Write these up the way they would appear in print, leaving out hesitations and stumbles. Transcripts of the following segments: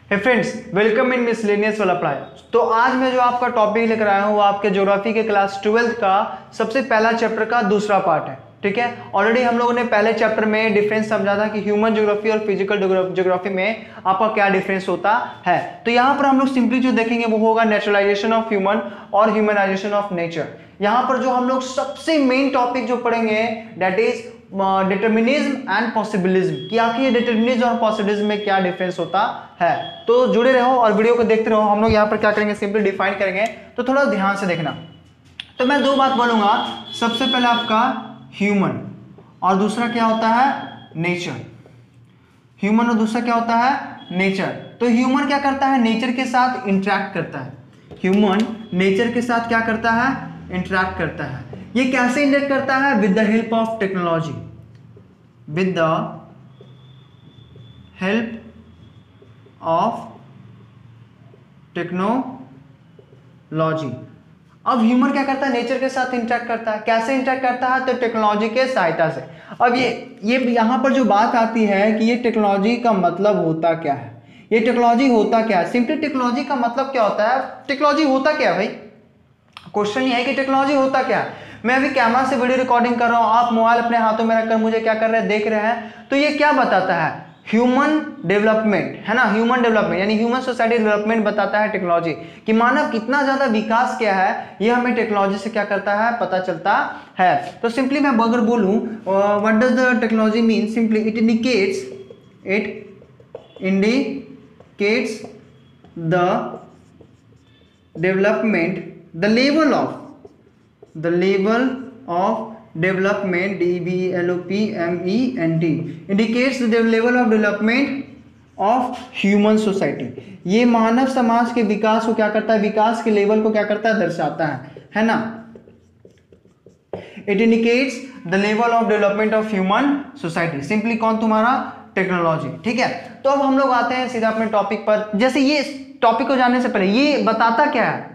Hey friends, welcome in miscellaneous वाला पढ़ाई। तो आज मैं जो आपका टॉपिक लेकर आया हूँ वो आपके ज्योग्राफी के क्लास 12 का सबसे पहला चैप्टर का दूसरा पार्ट है। ठीक है, ऑलरेडी हम लोगों ने पहले चैप्टर में डिफरेंस समझा था कि ह्यूमन ज्योग्राफी और फिजिकल ज्योग्राफी में आपका क्या डिफरेंस होता है। तो यहाँ पर हम लोग सिंपली जो देखेंगे वो होगा नेचुरलाइजेशन ऑफ ह्यूमन और ह्यूमनाइजेशन ऑफ नेचर। यहाँ पर जो हम लोग सबसे मेन टॉपिक जो पढ़ेंगे that is determinism and possibilism, कि आखिर डिटर्मिनिज्म और पॉसिबिलिज्म में क्या डिफरेंस होता है। तो जुड़े रहो और वीडियो को देखते रहो। हम लोग यहाँ पर क्या करेंगे, सिंपली डिफाइन करेंगे, तो थोड़ा ध्यान से देखना। तो मैं दो बात बोलूंगा, सबसे पहले आपका ह्यूमन और दूसरा क्या होता है, नेचर। ह्यूमन और दूसरा क्या होता है, नेचर। तो ह्यूमन क्या करता है, नेचर के साथ इंटरेक्ट करता है। ह्यूमन नेचर के साथ क्या करता है, इंटरेक्ट करता है। ये कैसे इंटरेक्ट करता है, with the help of technology, with the help of technology. अब ह्यूमन क्या करता है, नेचर के साथ इंटरेक्ट करता है। कैसे इंटरेक्ट करता है, तो टेक्नोलॉजी के सहायता से। अब ये यहाँ पर जो बात आती है कि ये टेक्नोलॉजी का मतलब होता क्या है, ये टेक्नोलॉजी होता क्या है। सिंपली टेक्नोलॉजी का मतलब क्या होता है, टेक्नोलॉजी होता क्या है भाई। क्वेश्चन ये है कि टेक्नोलॉजी होता क्या है। मैं अभी कैमरा से वीडियो रिकॉर्डिंग कर रहा हूं, आप मोबाइल अपने हाथों में रखकर मुझे क्या कर रहे हैं, देख रहे हैं। तो ये क्या बताता है, ह्यूमन डेवलपमेंट, है ना। ह्यूमन डेवलपमेंट यानी ह्यूमन सोसाइटी डेवलपमेंट बताता है टेक्नोलॉजी, कि मानव कितना ज्यादा विकास किया है, ये हमें टेक्नोलॉजी से क्या करता है, पता चलता है। तो सिंपली मैं अगर बोलूं what does the technology mean, simply it indicates the development, the level of development, development indicates the level of development of human society। ये मानव समाज के विकास को क्या करता है, विकास के लेवल को क्या करता है, दर्शाता है ना। It indicates the level of development of human society। Simply कौन, तुम्हारा टेक्नोलॉजी। ठीक है, तो अब हम लोग आते हैं सीधा अपने टॉपिक पर। जैसे ये टॉपिक को जानने से पहले ये बताता क्या है,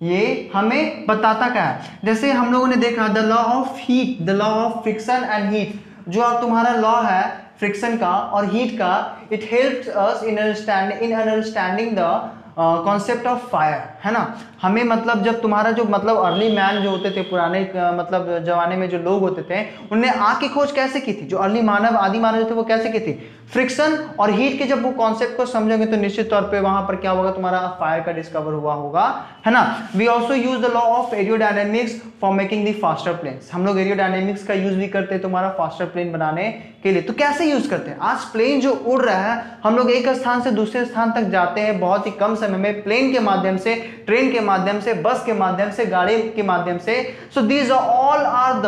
ये हमें बताता क्या है। जैसे हम लोगों ने देखा the law of heat, the law of friction and heat, जो आप तुम्हारा लॉ है फ्रिक्शन का और हीट का, it helps us in understanding the concept of fire, है ना। हमें मतलब जब तुम्हारा जो मतलब अर्ली मैन जो होते थे, पुराने मतलब जमाने में जो लोग होते थे, उनने आग की खोज कैसे की थी, जो अर्ली मानव आदि मानव जो थे वो कैसे की थी, फ्रिक्शन और हीट के जब वो कॉन्सेप्ट को समझोगे तो निश्चित तौर पे वहां पर क्या होगा, तुम्हारा फायर का डिस्कवर हुआ होगा, है ना। We also use the law of aerodynamics for making the faster planes. हम लोग एरियोडायनेमिक्स का यूज भी करते हैं तुम्हारा फास्टर प्लेन बनाने के लिए। तो कैसे यूज करते हैं, आज प्लेन जो उड़ रहा है, हम लोग एक स्थान से दूसरे स्थान तक जाते हैं बहुत ही कम समय में, प्लेन के माध्यम से, ट्रेन के माध्यम से, बस के माध्यम से, गाड़ी के माध्यम से। So these all are the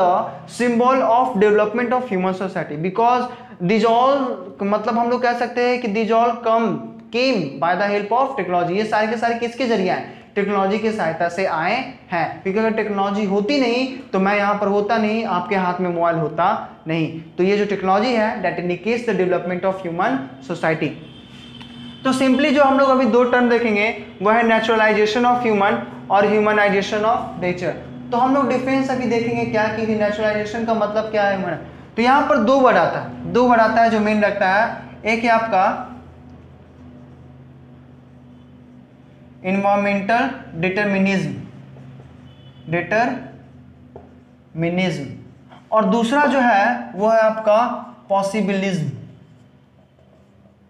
symbol of development of human society, because these all मतलब हम लोग कह सकते हैं कि these all came by the help of technology. ये सारे के सारे किसके जरिए हैं, टेक्नोलॉजी की सहायता से आए हैं। क्योंकि अगर टेक्नोलॉजी होती नहीं तो मैं यहां पर होता नहीं, आपके हाथ में मोबाइल होता नहीं। तो ये जो टेक्नोलॉजी है that indicates the development of human society. तो सिंपली जो हम लोग अभी दो टर्म देखेंगे वह है नेचुरलाइजेशन ऑफ ह्यूमन और ह्यूमनाइजेशन ऑफ नेचर। तो हम लोग डिफरेंस अभी देखेंगे क्या कि नेचुरलाइजेशन का मतलब क्या है। तो यहां पर दो वर्ड आता है जो मेन रखता है। एक है आपका इन्वायरमेंटल डिटरमिनिज्म और दूसरा जो है वो है आपका पॉसिबिलिज्म।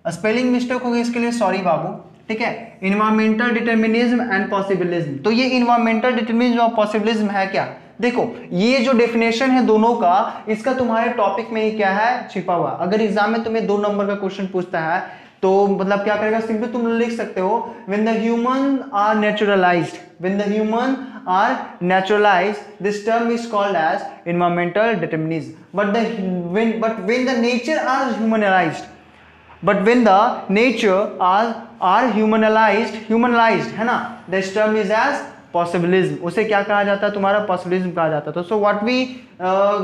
स्पेलिंग मिस्टेक होगी इसके लिए सॉरी बाबू, ठीक है। Environmental determinism and possibilism. तो ये इन्वायरमेंटल डिटरमिनिज्म और पॉसिबिलिज्म है क्या, देखो ये जो डेफिनेशन है दोनों का, इसका तुम्हारे टॉपिक में ही क्या है, छिपा हुआ। अगर एग्जाम में तुम्हें 2 नंबर का क्वेश्चन पूछता है तो मतलब क्या करेगा, सिंपली तुम लिख सकते हो when the human are naturalized this term is called as environmental determinism. But when the nature are humanized, but when the nature are humanized, है ना, this term is as possibilism। उसे क्या कहा जाता है, तुम्हारा possibilism कहा जाता है। तो so what we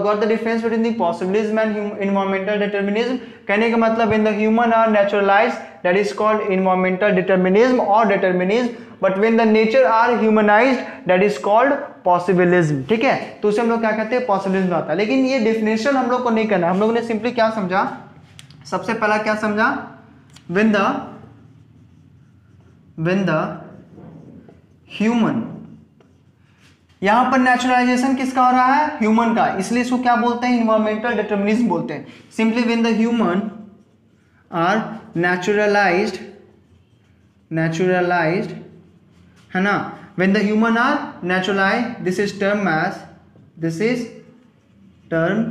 got the difference between the possibilism and environmental determinism, कहने का मतलब when the human are naturalized that is called environmental determinism or determinism, but when the nature are humanized that is called possibilism। ठीक है, तो उसे हम लोग क्या कहते हैं, possibilism आता है। लेकिन ये definition हम लोग को नहीं करना, हम लोगों ने सिंपली क्या समझा, सबसे पहला क्या समझा, when the when the human, यहां पर नेचुरलाइजेशन किसका हो रहा है? ह्यूमन का, इसलिए इसको क्या बोलते हैं? इन्वायरमेंटल डिटर्मिनिज्म बोलते हैं। Simply when the human are naturalised है ना, when the human are naturalise, this is term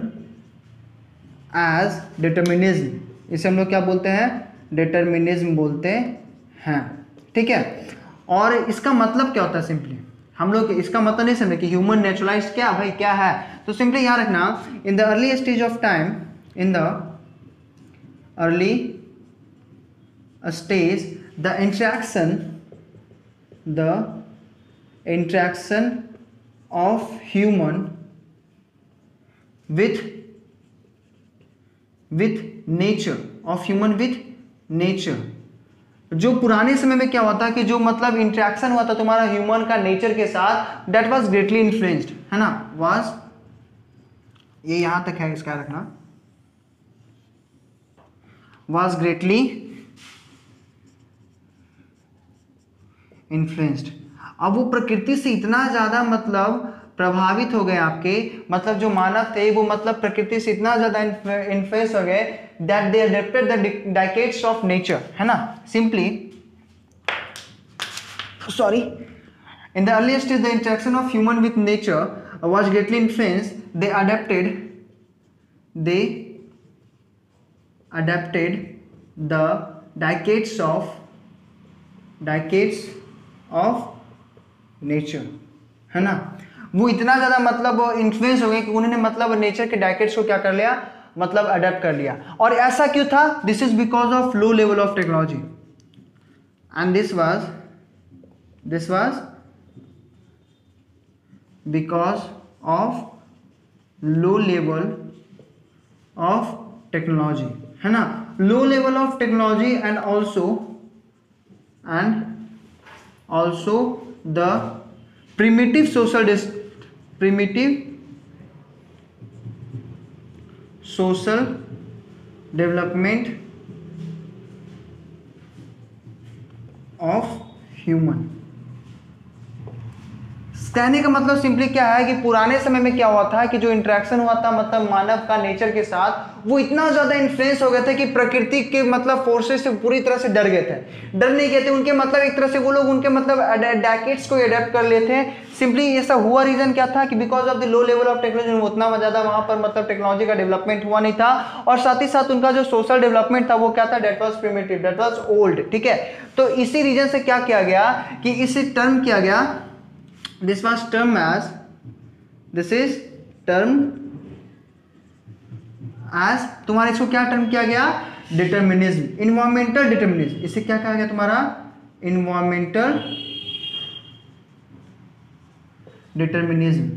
as determinism. इसे हम लोग क्या बोलते हैं? डिटर्मिनिज्म बोलते हैं, ठीक है। और इसका मतलब क्या होता है? सिंपली हम लोग इसका मतलब नहीं समझे कि ह्यूमन नेचुरलाइज्ड क्या भाई क्या है, तो सिंपली याद रखना, in the early stage of time, in the early stage, the interaction of human with nature, जो पुराने समय में क्या होता है कि जो मतलब इंटरेक्शन हुआ था तुम्हारा ह्यूमन का नेचर के साथ, दैट वाज ग्रेटली इन्फ्लुएंस्ड, है ना, वाज, ये यहां तक है, इसका रखना, वाज ग्रेटली इन्फ्लुएंस्ड। अब वो प्रकृति से इतना ज्यादा मतलब प्रभावित हो गए आपके, मतलब जो मानव थे वो मतलब प्रकृति से इतना ज्यादा इन्फ्लुएंस हो गए that they adopted the decades of nature, है ना। Simply sorry, in the early stage the interaction of human with nature was greatly influenced, they adopted the decades of nature, है ना। वो इतना ज्यादा मतलब इन्फ्लुएंस हो गए कि उन्होंने मतलब नेचर के डायकेट्स को क्या कर लिया, मतलब अडेप्ट कर लिया। और ऐसा क्यों था? This is because of low level of technology, and this was because of low level of technology, है ना, low level of technology, and also the primitive social development of human। कहने का मतलब सिंपली क्या है कि पुराने समय में क्या हुआ था कि जो इंटरेक्शन हुआ था मतलब मानव का नेचर के साथ, वो इतना ज्यादा इन्फ्लुएंस हो गए थे कि प्रकृति के मतलब फोर्सेस से पूरी तरह से डर गए थे। डर नहीं गए थे, उनके मतलब एक तरह से वो लोग उनके मतलब डेकेड्स को अडेप्ट कर लिए थे। सिंपली ऐसा हुआ रीजन क्या था कि because of the low level of technology, उतना ज्यादा वहां पर मतलब टेक्नोलॉजी का डेवलपमेंट हुआ नहीं था, और साथ ही साथ उनका जो सोशल डेवलपमेंट था वो क्या था? That was primitive, that was old, ठीक है। तो इसी रीजन से क्या किया गया कि इसे टर्म किया गया, this is termed as तुम्हारा, इसको क्या टर्म किया गया? Determinism, environmental determinism. इसे क्या कहा गया तुम्हारा? Environmental determinism.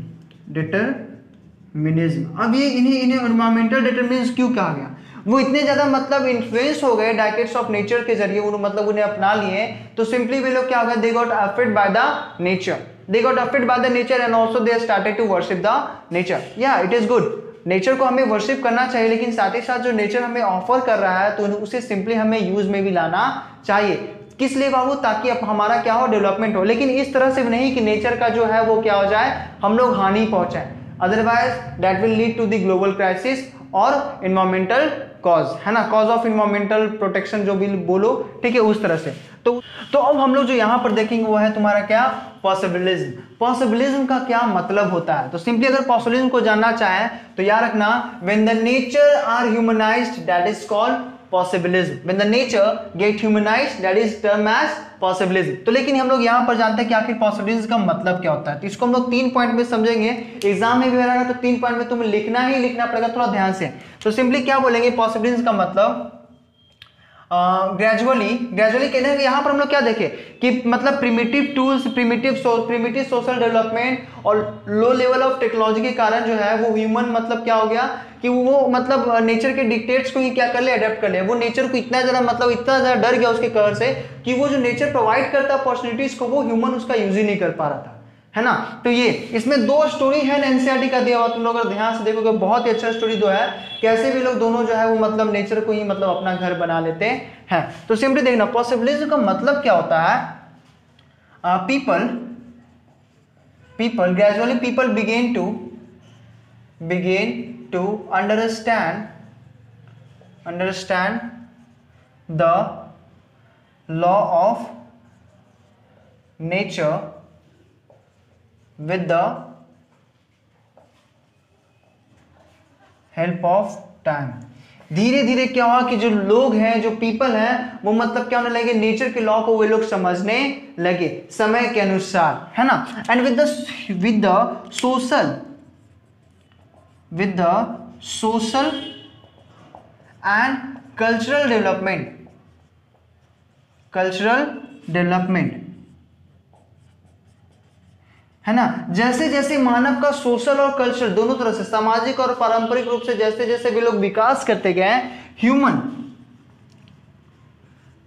अब ये इन्हें इन्वायरमेंटल डिटर्मिनिज्म क्यों कहा गया? वो इतने ज्यादा मतलब इन्फ्लुएंस हो गए डायकेट्स ऑफ नेचर के जरिए, उन्होंने मतलब उन्हें अपना लिए, तो सिंपली वे लोग क्या हो गए? They got affected by the nature, they got affected by the nature and also they started to worship the nature। yeah, it is good, nature को हमें वर्शिप करना चाहिए, लेकिन साथ ही साथ जो नेचर हमें ऑफर कर रहा है तो उसे सिंपली हमें यूज में भी लाना चाहिए। किस लिए बाबू? ताकि अब हमारा क्या हो? डेवलपमेंट हो, लेकिन इस तरह से नहीं कि नेचर का जो है वो क्या हो जाए, हम लोग हानि पहुंचाए, otherwise that will lead to the global crisis और इन्वायरमेंटल कॉज, है ना, कॉज ऑफ इन्वायरमेंटल प्रोटेक्शन जो भी बोलो, ठीक है, उस तरह से। तो अब हम लोग जो यहां पर देखेंगे वो है तुम्हारा क्या? पॉसिबिलिज्म। पॉसिबिलिज्म का क्या मतलब होता है? तो सिंपली अगर पॉसिबिलिज्म को जानना चाहें तो याद रखना, when the nature are humanised that is called possibilism. When the nature get humanised that is term as possibilism. तो लेकिन हम लोग यहां पर जानते हैं कि आखिर पॉसिबिलिज्म का मतलब क्या होता है, तो इसको हम लोग 3 पॉइंट में समझेंगे। एग्जाम में भी रहेगा तो 3 पॉइंट में तुम्हें लिखना ही लिखना पड़ेगा, थोड़ा ध्यान से। तो सिंपली क्या बोलेंगे पॉसिबिलिज्म का मतलब? ग्रेजुअली कहने हैं, यहाँ पर हम लोग क्या देखें कि मतलब primitive tools, primitive social development और लो लेवल ऑफ टेक्नोलॉजी के कारण जो है वो ह्यूमन मतलब क्या हो गया कि वो मतलब नेचर के डिक्टेट्स को ही क्या कर ले? अडेप्ट कर ले। वो नेचर को इतना ज्यादा मतलब इतना ज्यादा डर गया उसके कहर से कि वो जो नेचर प्रोवाइड करता अपॉर्चुनिटीज को वो ह्यूमन उसका यूज ही नहीं कर पा रहा था, है ना। तो ये इसमें 2 स्टोरी है एनसीईआरटी का दिया हुआ, तुम लोग अगर ध्यान से देखोगे बहुत ही अच्छा स्टोरी 2 है, कैसे भी लोग दोनों जो है वो मतलब नेचर को ही मतलब अपना घर बना लेते हैं। तो सिंपली देखना पॉसिबिलिज्म का मतलब क्या होता है। people gradually people begin to understand the law of nature with the help of time। धीरे धीरे क्या हुआ कि जो लोग हैं, जो पीपल हैं, वो मतलब क्या होने लगे, नेचर के लॉ को वे लोग समझने लगे समय के अनुसार, है ना। And with the social and cultural development, है ना। जैसे जैसे मानव का सोशल और कल्चर दोनों तरह से, सामाजिक और पारंपरिक रूप से जैसे जैसे वे लोग विकास करते गए, human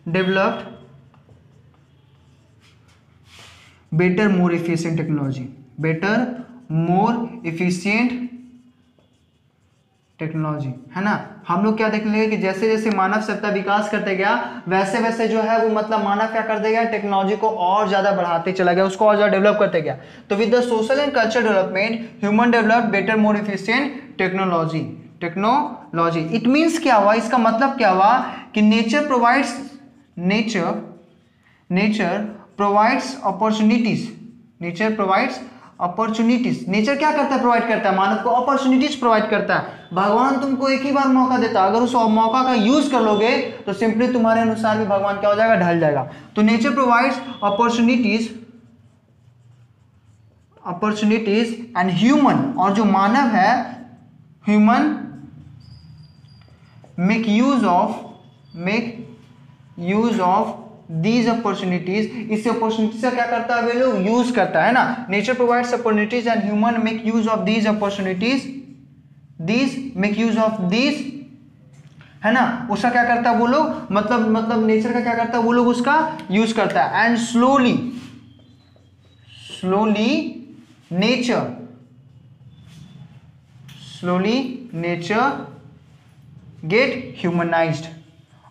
developed better more efficient technology, है ना। हम लोग क्या देखने लगे कि जैसे जैसे मानव सभ्यता विकास करते गया, वैसे वैसे जो है वो मतलब मानव क्या करते गया, टेक्नोलॉजी को और ज्यादा बढ़ाते चला गया, उसको और ज्यादा डेवलप करते गया। तो with the social and culture development human develop better more efficient technology. It means क्या हुआ, इसका मतलब क्या हुआ कि नेचर प्रोवाइड्स अपॉर्चुनिटीज। नेचर क्या करता है, प्रोवाइड करता है, मानव को अपॉर्चुनिटीज प्रोवाइड करता है। भगवान तुमको एक ही बार मौका देता है, अगर उस मौका का यूज कर लोगे तो सिंपली तुम्हारे अनुसार भी भगवान क्या हो जाएगा, ढल जाएगा। तो nature provides opportunities and human, और जो मानव है, human make use of these opportunities. इस अपॉर्चुनिटीज का क्या करता है, वे लोग यूज करता है ना। Nature provides opportunities and human make use of these opportunities, है ना। उसका क्या करता है वो लोग, मतलब नेचर का क्या करता है वो लोग, उसका यूज करता है। And slowly nature get humanised,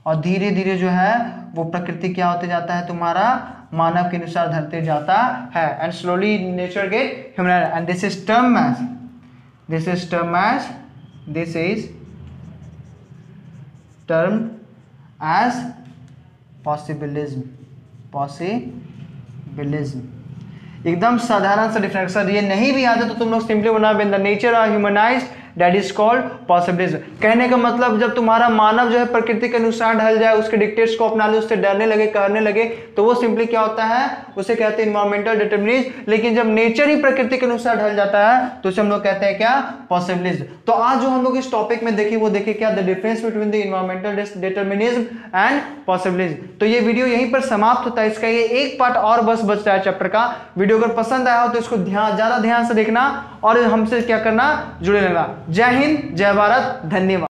और धीरे धीरे जो है वो प्रकृति क्या होते जाता है, तुम्हारा मानव के अनुसार धरते जाता है। And slowly nature get humanised, and this is termed as possibilism. एकदम साधारण सा डिफरेंस। सर ये नहीं भी आता तो तुम लोग सिंपली बना, when the nature are humanised that is called possibilism. कहने का मतलब जब तुम्हारा मानव जो है प्रकृति के अनुसार ढल जाए, उसके डिक्टेट्स को अपना ले, उससे डरने लगे, करने लगे, तो वो सिंपली क्या होता है, उसे कहते हैं इन्वायरमेंटल डिटर्मिनिज्म। लेकिन जब नेचर ही प्रकृति के अनुसार ढल जाता है तो उसे हम लोग कहते हैं क्या, पॉसिबिलिज्म। तो आज जो हम लोग इस टॉपिक में देखे वो देखे क्या, the difference between the environmental determinism and possibilism. तो ये वीडियो यहीं पर समाप्त होता है। इसका ये एक पार्ट और बस बचता है चैप्टर का। वीडियो अगर पसंद आया हो तो इसको ज्यादा ध्यान से देखना और हमसे क्या करना, जुड़े रहना। जय हिंद, जय भारत, धन्यवाद।